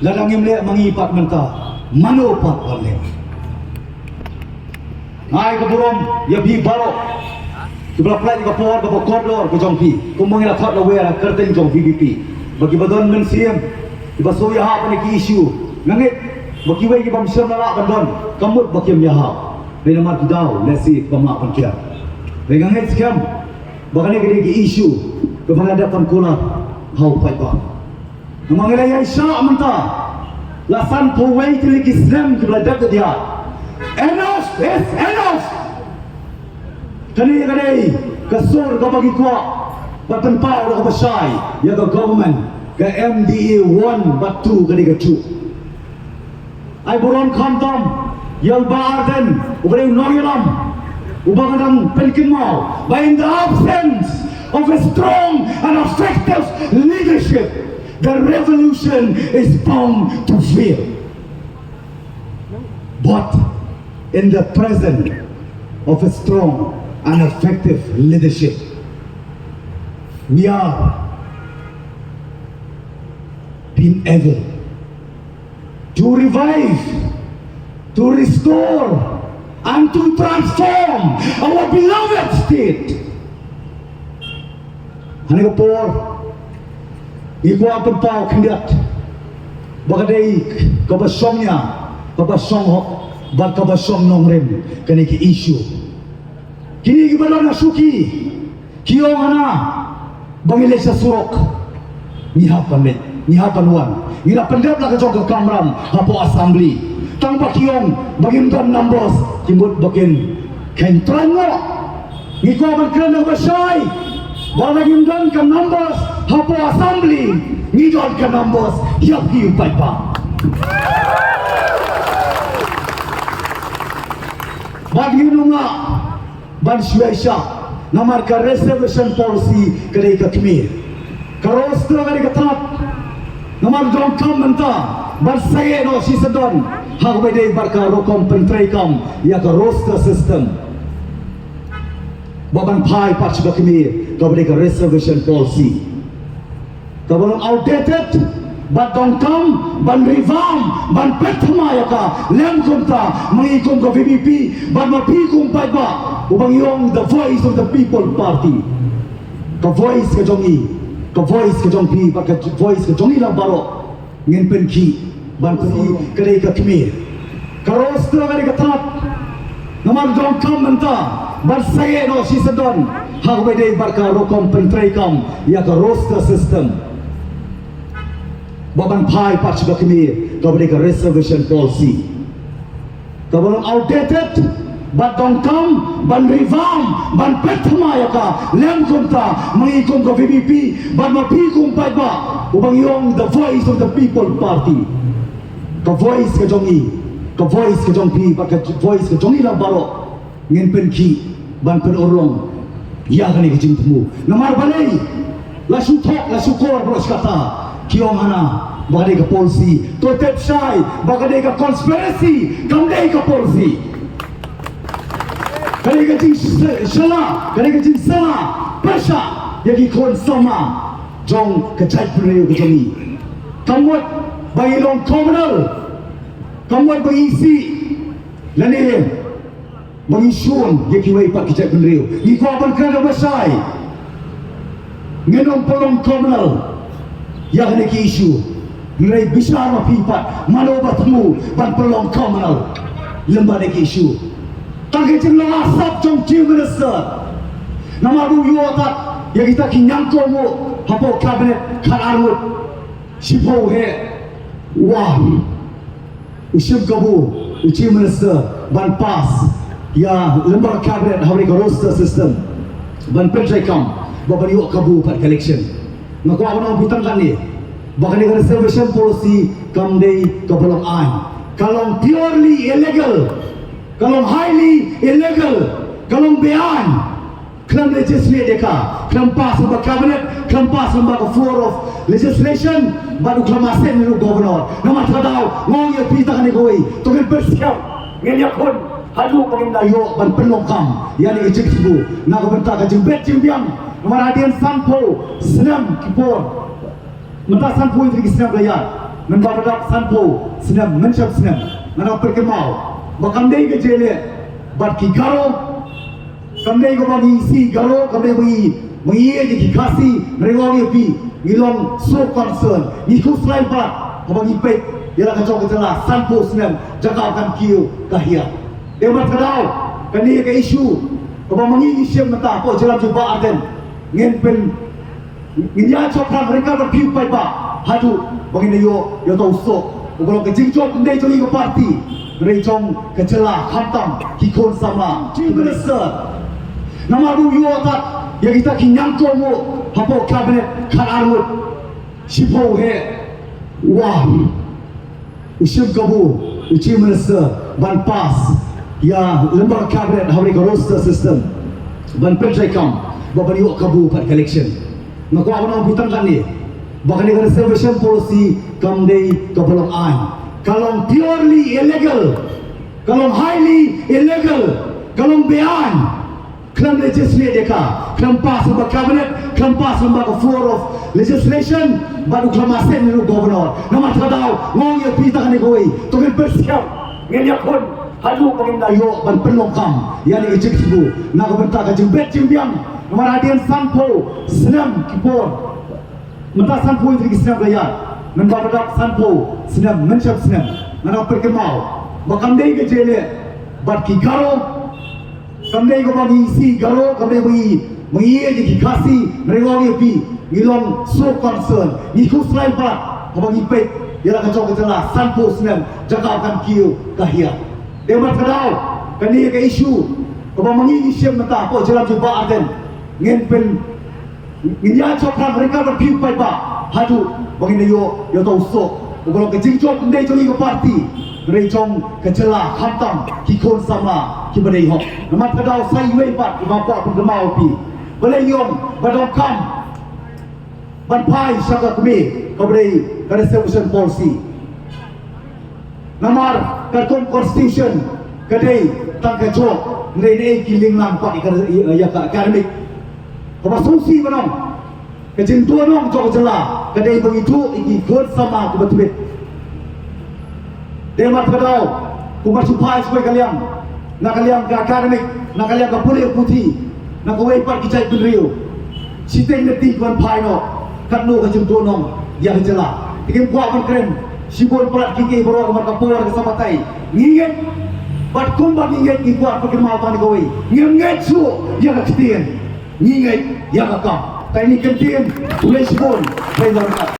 ladang imle mangipat menta manopat wale ngai ke burung ya bi baro sebelah play ke por ke koridor ke jongpi kumangila thot la wera kerten jong VVP bagi badon men siam iba so ya ha pani issue ngangit bagi wei bam siam la bandon kamut bakim ya ha le namar kidau lesi pama pan kia le ngangit siam bagani ke issue ke penghadapan kula hau pai ba namangila ya isya menta lasan powei tilik Islam ke beladak dia enough is enough kani kasur ka bagi kuat batan pau ka basai ya ka government ka MDA 1 but 2 kani ka 2 ai buron khantam yang baarden ubare norilam ubangadang penkin mau by in the absence of a strong and effective leadership the revolution is bound to fail but in the presence of a strong and effective leadership we are being able to revive, to restore and to transform our beloved state. Hani kapor iko ang pao kandidat bagaday kabasongnya kabasong ho bag kabasong nong rem kani ki issue kini gibalo na suki kiyo ana bangile sa surok nihapan wan ngira pendap la ka jong kamram hapo assembly tang bakiyong bagim dom numbers timbut bakin kentran mo ngiko ban kren basay bagim dom ka numbers hapo assembly ngidon ka numbers yap hiu pai pa bagi nunga ban Syuaisha namar ka reservation policy kadai ka kemir karostra kadai ka tanap namar jong kam menta ban saye no si sedon hak bedai barka rokom pentrekam ya ka roster system baban pai patch ka kemir ka bedai ka reservation policy kabalong outdated but don't come ban revamp ban petma ya ka lem kumta mengikum ka VVP ban mapikum pai ba ubang yung the voice of the people party ka voice ka jongi ka voice ka jongpi ba ka voice ka jongi lang baro ngin penki ban peni kadai ka kemir ka roster kadai ka tanap namar jong kam menta ban saye no si sedon hak bedai barka rokom pentrekam ya ka roster system baban pai patch ka kemir ka bedai ka reservation policy kabalong outdated but don't come ban revamp ban petma ya ka lem kumta mengikum ka VVP ban mapikum pai ba ubang yung the voice of the people party ka voice ka jongpi ba ka voice ka jongi lang baro ngin penki ban penurong ya kani ka jingtmu namar balay la sukor bros kata kiyong ana bagay ka policy to tepsay bagay ka conspiracy kamday ka policy kani ka jing shala kani ka jing sala pasha yagi kon sama jong ka chat puniyo ka jongi kamot bagilong communal kamot bagisi lani bangisun yagi way pa ka chat puniyo iko aban ka na basay ngenong polong communal yang ada ki isu nilai besar mapipat manobat mu ban pelong komunal lembar ada ki isu tangke jenglah asap jong chief minister nama bu yuatat yang kita kinyangko mu hapo kabinet kan armut sipo he wah usim kabu chief minister ban pas ya lembar kabinet hari ka roster system ban pentrekam babani wak kabu pat collection ngaku apa nak butang kan ni? Bahkan dengan reservation policy kamdei kebelang an. Kalau purely illegal, kalau highly illegal, kalau bean, kalau legislate deka, kalau pass sama cabinet, kalau pass sama floor of legislation, baru kalau masuk ni governor. Nama tadau, ngong ya pita kan ikoi, tuhan bersiap, ngeliat kon. Hadu pengindayo ban penongkam yang ejektibu nak bentak jembet jembiang nomor adian sampo senam kipor mentah sampo itu senam layar menbadak sanpo senam mencap senam mana perkemau bakam dei ke jele bat ki garo kam dei ko bagi si garo kam dei bagi je ki kasi mereka ni pi ngilong so concern ni ku selain pat bagi pek dia nak kacau kacau sanpo senam jaga akan kiu kahia dia berkedau kani ke isu ko mangi isu mata ko jalan jumpa arden ngen pen nginya chokra mereka berpiu pai ba hadu bagi yo tahu so kalau kejing chok ndai choli ko parti rei chong kecela khatam kikon sama minister nama du yo tat ya kita kinyang ko mo hapo cabinet khan armut sipo he wah isyam kabu chief minister ban pass ya lembaga cabinet hari ko roster system ban penjai kam babani yo kabu pat collection nak ko abang butang kan ni bahkan dengan reservation policy kamdei kebelang ain kalau purely illegal kalau highly illegal kalau bean kelam legislate deka kelam pass lembaga cabinet kelam pass lembaga floor of legislation baru kelam asen ni governor nama tadau ngong ye pita kan koi to kan bersiap ngenya kon hadu pengen dayo ban penlongkam yani executive na ko benta ka jimbet jimbiang nama radian sampo senam kipor mata sanpo itu senam gaya menbadak sanpo senam mencap senam mana perkemau bakam dei ke jele bat ki garo kam dei ko bagi si garo kam dei bagi je ki kasi mereka ni pi ngilong so concern ni ku selain pat bagi pek dia nak kacau kacau sanpo senam jaga akan kiu kahia dia berkedau kani ke isu ko mangi isu mata ko jalan jumpa arden ngen pen nginya chokra mereka berpiu pai ba hadu bagi yo tahu so kalau kejing chok ndai choli ko parti rei chong kecela khatam kikon sama kibadai hok nama kadau sai wei pat bapa pun gemau pi boleh yom badong kam ban pai saka kumi kabadai kada solution policy namar karton constitution kadai tangka chok ndai nei kiling lang pat ya ka academic Kau susi mana? Kejin tua dong jauh jelah. Kedai begitu ini good sama aku betul. Dia mat kedau. Kau masuk pai supaya kalian. Nak kalian ke akademik, nak kalian ke kuliah putih, nak kau ipat kijai penriu. Siteng neti kuan pai no. Kanu kejin tua dong yang jelah. Tikim kuat berkeren. Sibol pelat kiki baru kemat kapur ke sama tai. Nginget. Bat kumbat nginget ikuat pakai mau tani kau. Nginget su dia nak ketian. Nginget yang kakak. Teknik kentin, boleh sebut, baik